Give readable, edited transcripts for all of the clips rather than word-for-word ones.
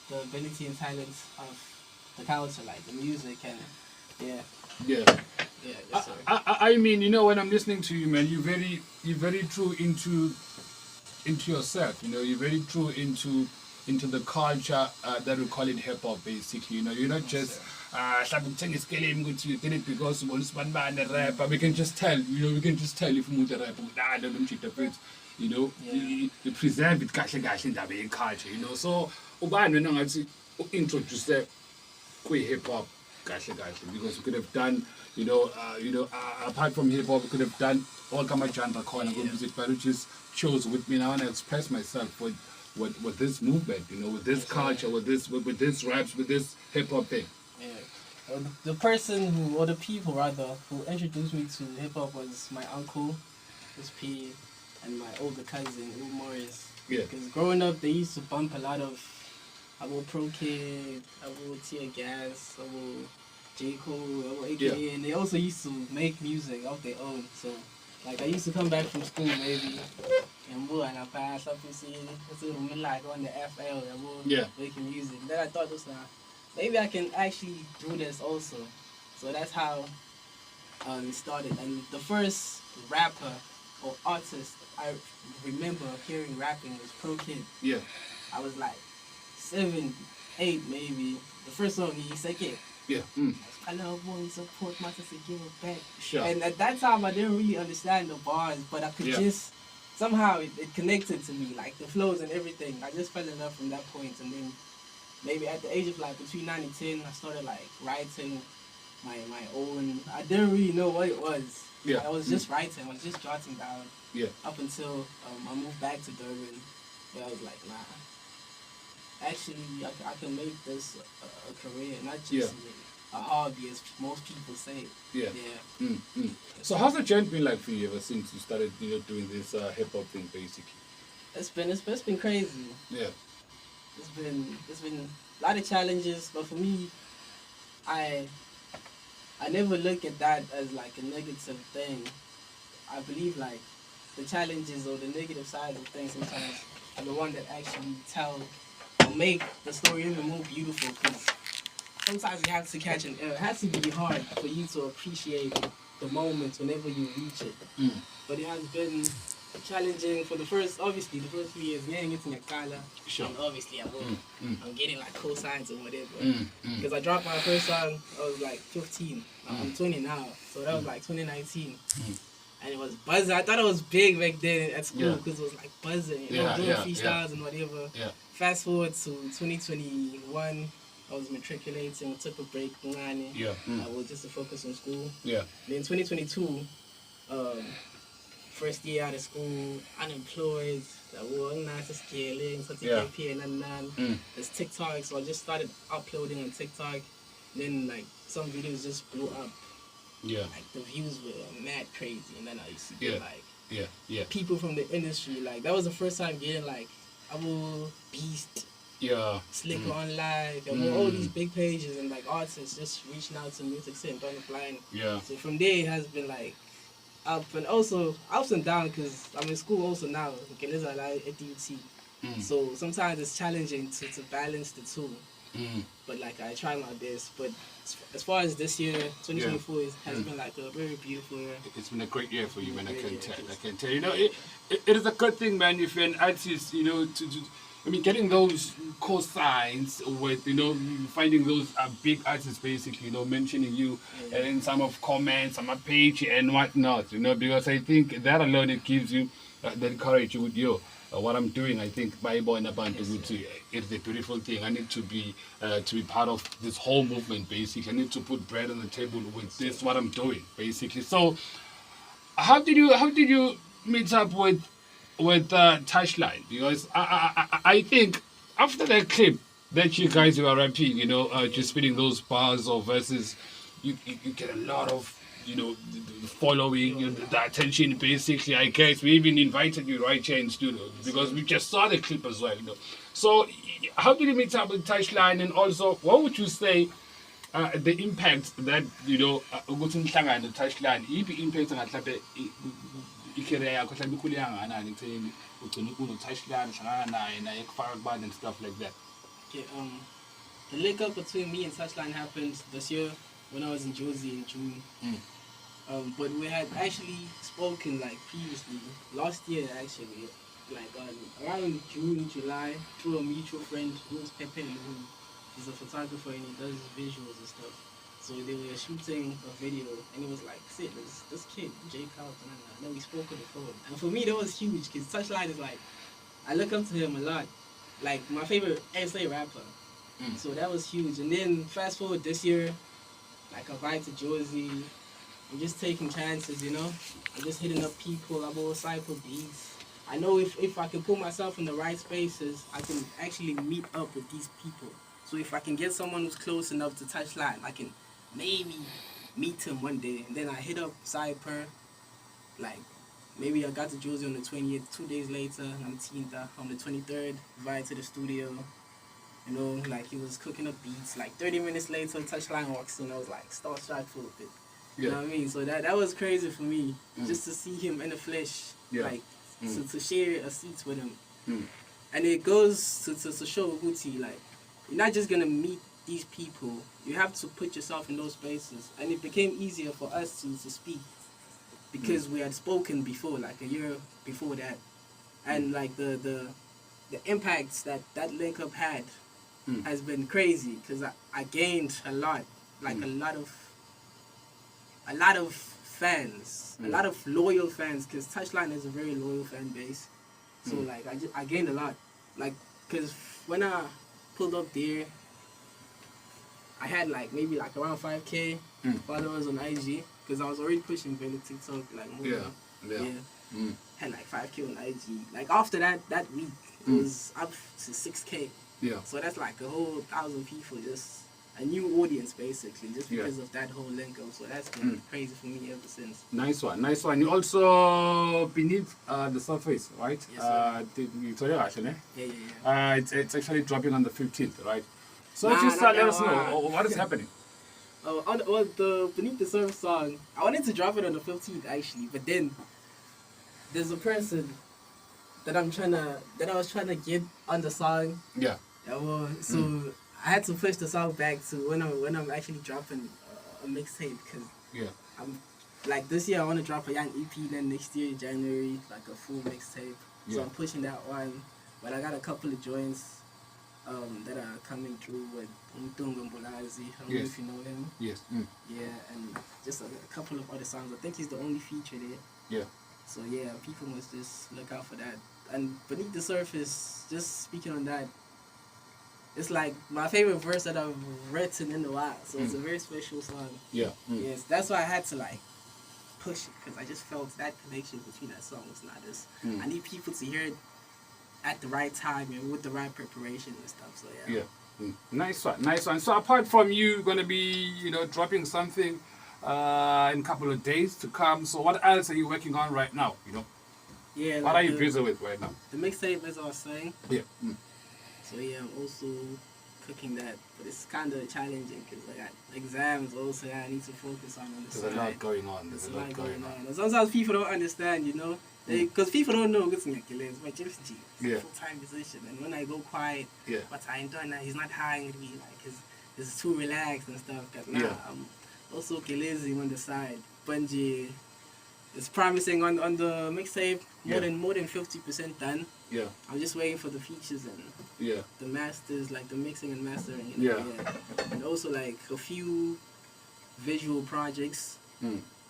the ability and talents of the culture, like the music and yeah. Yeah. Yeah, yes, sir. I mean, you know, when I'm listening to you, man, you're very true into yourself. You know, you're very true into the culture that we call it hip hop. Basically, you know, you're not Yes, just sir. you did it because you want to rap. We can just tell. You know, we can just tell if you want to rap. I don't cheat the bit. You know, Yeah. you present it kahle in the culture. You know, so ubani wena ngathi introduce hip hop because we could have done apart from hip hop we could have done all kind of genre corner music, but it just chose with me. Now I want to express myself with this movement, you know, with this culture, with this raps, with this hip hop thing. Yeah. The person who, or the people rather, who introduced me to hip hop was my uncle, his P, and my older cousin, U Morris. Yeah. Because growing up, they used to bump a lot of Abo Pro Kid, Abo Tear Gas, Abo J. Cole, Abo AKA, and they also used to make music of their own. So, like, I used to come back from school maybe, and I pass up and see like on the FL, making music. Then I thought, maybe I can actually do this also. So that's how it started. And the first rapper or artist I remember hearing rapping was Pro Kid. Yeah. I was like 7, 8 maybe. The first song he said, yeah. I love boys support my sister, give it back. Sure. And at that time I didn't really understand the bars, but I could just somehow it connected to me, like the flows and everything. I just fell in love from that point, and then maybe at the age of like between 9 and 10, I started like writing my own. I didn't really know what it was. Yeah. I was just writing. I was just jotting down. Yeah. Up until I moved back to Durban, where I was like, nah. Actually, I can make this a career, not just a hobby, as most people say. Yeah. Yeah. So how's the journey been like for you ever since you started, you know, doing this hip hop thing, basically? It's been crazy. Yeah. It's been a lot of challenges, but for me, I never look at that as like a negative thing. I believe like the challenges or the negative sides of things sometimes are the one that actually tell or make the story even more beautiful. Because sometimes you have to catch an error. It has to be hard for you to appreciate the moment whenever you reach it. But it has been challenging for the first 3 years. Getting into Nakala, sure. And obviously I'm getting like cosigns or whatever. Because I dropped my first song, I was like 15. I'm 20 now, so that was like 2019. And it was buzzing. I thought it was big back then at school because it was like buzzing, you know, doing freestyles and whatever. Yeah. Fast forward to 2021, I was matriculating, took a break, Yeah. I was just to focus on school. Yeah. Then 2022, first year out of school, unemployed, scaling, there's TikTok, so I just started uploading on TikTok. Then like some videos just blew up. Yeah. Like the views were mad crazy, and then I used to get like people from the industry. Like that was the first time getting like Beast, Slicker Online, all these big pages and like artists just reaching out to music scene, don't apply. Yeah. So from there it has been like up and also ups and down because I'm in school also now. At DUT. So sometimes it's challenging to balance the two. But like I try my best. But as far as this year, 2024 has been like a very beautiful year. It's been a great year for you, man. I can tell. You know, it is a good thing, man. If you're an artist, you know, getting those cosigns with, you know, finding those big artists, basically, you know, mentioning you in some of comments on my page and whatnot, you know, because I think that alone it gives you that courage with you. What I'm doing, I think, Bible and Abantu, it's a beautiful thing. I need to be part of this whole movement. Basically, I need to put bread on the table with this. What I'm doing, basically. So, how did you meet up with Touchline? Because I think after that clip that you guys were rapping, you know, just spitting those bars or verses, you get a lot of, you know, the following, you know, the attention, basically. I guess we even invited you right here in studio because we just saw the clip as well, you know. So how did you meet up with Touchline, and also what would you say the impact that, you know, ukuthi nihlangane Touchline, iphi impact ngahlabe icareer yakho mhlawumbe ikhule kangakanani ekutheni ugcine kuno Touchline hlangana naye ekufaka kubani and stuff like that? Okay, the link up between me and Touchline happened this year when I was in Jersey in June. But we had actually spoken like previously last year actually, like around June, July, through a mutual friend who was Pepe who he's a photographer and he does visuals and stuff. So they were shooting a video and he was like, "Sit, this kid, Jay Carlton." And then we spoke on the phone. And for me, that was huge because Touchline is like, I look up to him a lot. Like my favorite SA rapper. So that was huge. And then fast forward this year, like I vibe to Jersey. I'm just taking chances, you know. I'm just hitting up people. I'm all cycle beats. I know if I can put myself in the right spaces, I can actually meet up with these people. So if I can get someone who's close enough to Touchline, I can maybe meet him one day. And then I hit up Cyper. Like, maybe I got to Jersey on the 20th. 2 days later, I'm teamed up on the 23rd, invited to the studio. You know, like he was cooking up beats. Like 30 minutes later, Touchline walks in. I was like starstruck for a bit. You know what I mean? So that was crazy for me, just to see him in the flesh, like to share a seat with him. And it goes to show Hootie, like, you're not just gonna meet these people, you have to put yourself in those spaces. And it became easier for us to speak because we had spoken before, like a year before that. And like the impacts that link up had has been crazy because I gained a lot, like a lot of fans, a lot of loyal fans, because Touchline is a very loyal fan base. So like I gained a lot, like because when I pulled up there, I had like maybe like around 5K followers on IG because I was already pushing Vela TikTok like more. Had like 5K on IG. Like after that week, it was up to 6K. Yeah. So that's like a whole 1,000 people, just a new audience basically, just because of that whole link up. So that's been crazy for me ever since. Nice one, nice one. You also beneath the surface, right? Yes, sir. It's actually dropping on the 15th, right? So if you start, let us know what is happening. Well, the Beneath the Surface song, I wanted to drop it on the 15th actually, but then there's a person that I was trying to get on the song. Yeah. So I had to push the song back to when I'm actually dropping a mixtape because I'm like this year I want to drop a young EP, then next year January like a full mixtape. So I'm pushing that one, but I got a couple of joints that are coming through with Umtunga Mbulazi. I don't know if you know him. Yes. Yeah, and just a couple of other songs. I think he's the only feature there. Yeah. So yeah, people must just look out for that. And Beneath the Surface, just speaking on that, it's like my favorite verse that I've written in a while. So it's a very special song. Yeah. Yes, that's why I had to like push it because I just felt that connection between that song was not this. I need people to hear it at the right time and with the right preparation and stuff. So yeah. Nice one, nice one. So apart from you gonna be, dropping something in a couple of days to come, so what else are you working on right now? Yeah. What are you busy with right now? The mixtape, as I was saying. Yeah. So yeah, I'm also cooking that, but it's kind of challenging because I got exams also I need to focus on the side. There's a lot going on. There's a lot going on. And sometimes people don't understand, because people don't know it's my full-time position, and when I go quiet, but I ain't doing that. He's not hiring me, like he's too relaxed and stuff. Cause I'm also lazy on the side. Bungie is promising on the mixtape more than 50% done. Yeah. I'm just waiting for the features and the masters, like the mixing and mastering. And also like a few visual projects,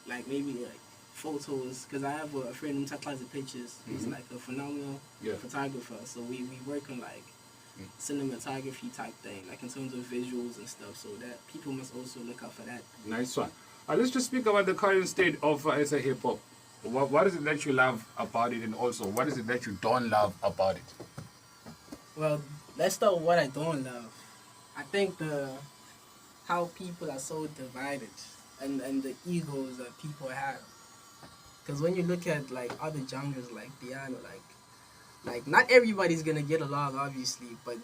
like maybe like photos, because I have a friend who takes pictures. He's like a phenomenal photographer. So we work on like cinematography type thing, like in terms of visuals and stuff. So that people must also look out for that. Nice one. Let's just speak about the current state of SA hip hop. What is it that you love about it, and also what is it that you don't love about it? Well, let's start with what I don't love. I think how people are so divided and the egos that people have. Because when you look at like other genres like piano, like not everybody's gonna get along obviously, but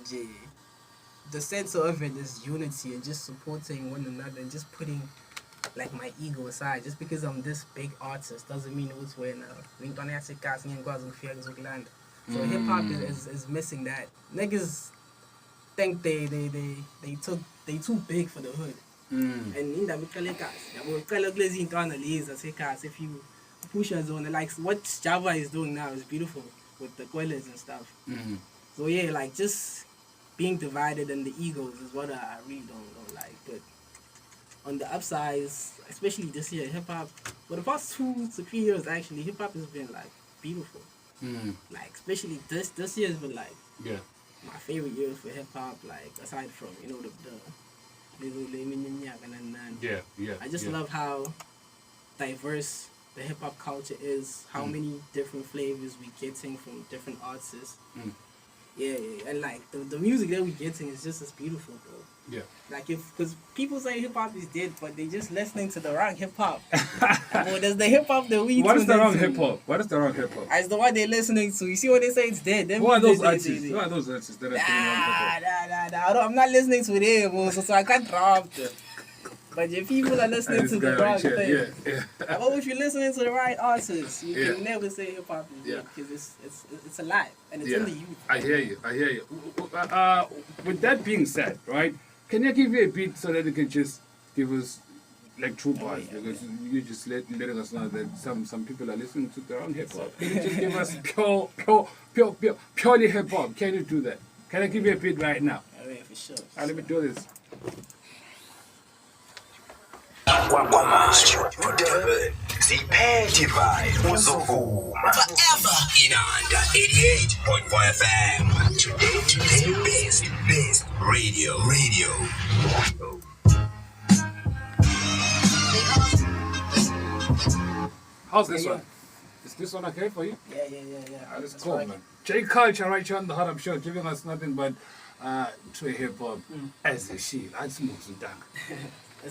the sense of it is unity and just supporting one another and just putting like my ego aside. Just because I'm this big artist doesn't mean it's when so hip hop is missing that. Niggas think they too big for the hood. And in that if you push a zone, like what Java is doing now is beautiful with the Quellas and stuff. So yeah, like just being divided and the egos is what I really don't like. But on the upsides, especially this year, hip hop, for the past 2 to 3 years actually, hip hop has been like beautiful. Like especially this year has been like my favorite years for hip hop. Like aside from I just love how diverse the hip hop culture is. How many different flavors we getting from different artists. Yeah, and like the music that we getting is just as beautiful, bro. Yeah. Like because people say hip hop is dead, but they just listening to the wrong hip hop. Well, there's the hip hop that we. What is the wrong hip hop? What is the wrong hip hop? It's the one they're listening to. You see what they say? It's dead. Who are those artists? Who are those artists that are doing wrong hip hop? I'm not listening to them, so I can't drop them. But if people are listening to the wrong thing, well, if you're listening to the right artists, you can never say hip hop is dead because it's alive and it's in the youth. I hear you. With that being said, right? Can I give you a beat so that you can just give us like true bars? Because you just letting us know that some people are listening to the wrong hip hop. Can you just give us purely hip hop? Can you do that? Can I give you a beat right now? Yeah, for sure. Let me do this. Forever in under 88.4 FM. Today, best radio. How's this one? Is this one okay for you? Yeah. That's cool, man. J Culture right here on the Hoodup Show, giving us nothing but true hip hop as a shield. Let's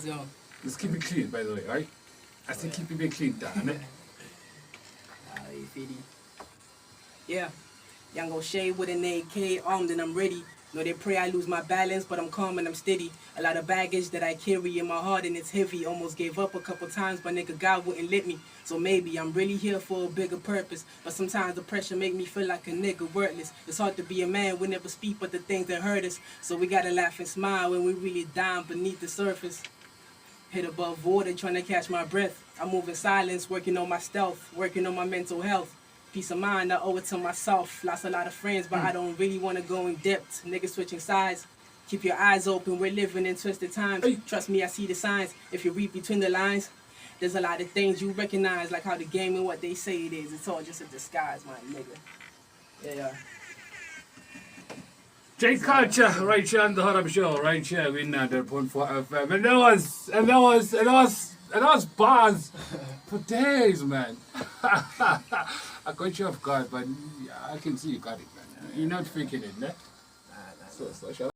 go. Let's keep it clean, by the way, right? I say keep it clean, damn. Yeah. Young O'Shea with an AK, armed and I'm ready. No, they pray I lose my balance, but I'm calm and I'm steady. A lot of baggage that I carry in my heart and it's heavy. Almost gave up a couple times, but nigga, God wouldn't let me. So maybe I'm really here for a bigger purpose. But sometimes the pressure make me feel like a nigga worthless. It's hard to be a man, we never speak but the things that hurt us. So we gotta laugh and smile when we really down beneath the surface. Hit above water, trying to catch my breath. I move in silence, working on my stealth, working on my mental health. Peace of mind, I owe it to myself. Lost a lot of friends, but I don't really want to go in depth. Niggas switching sides. Keep your eyes open, we're living in twisted times. Trust me, I see the signs. If you read between the lines, there's a lot of things you recognize, like how the game and what they say it is. It's all just a disguise, my nigga. Yeah. J Culture right here on the Hoodup Show, right here with 90.4 FM. And that was bars for days, man. I got you off guard, but I can see you got it, man. You're not faking it, man. Nah. So shall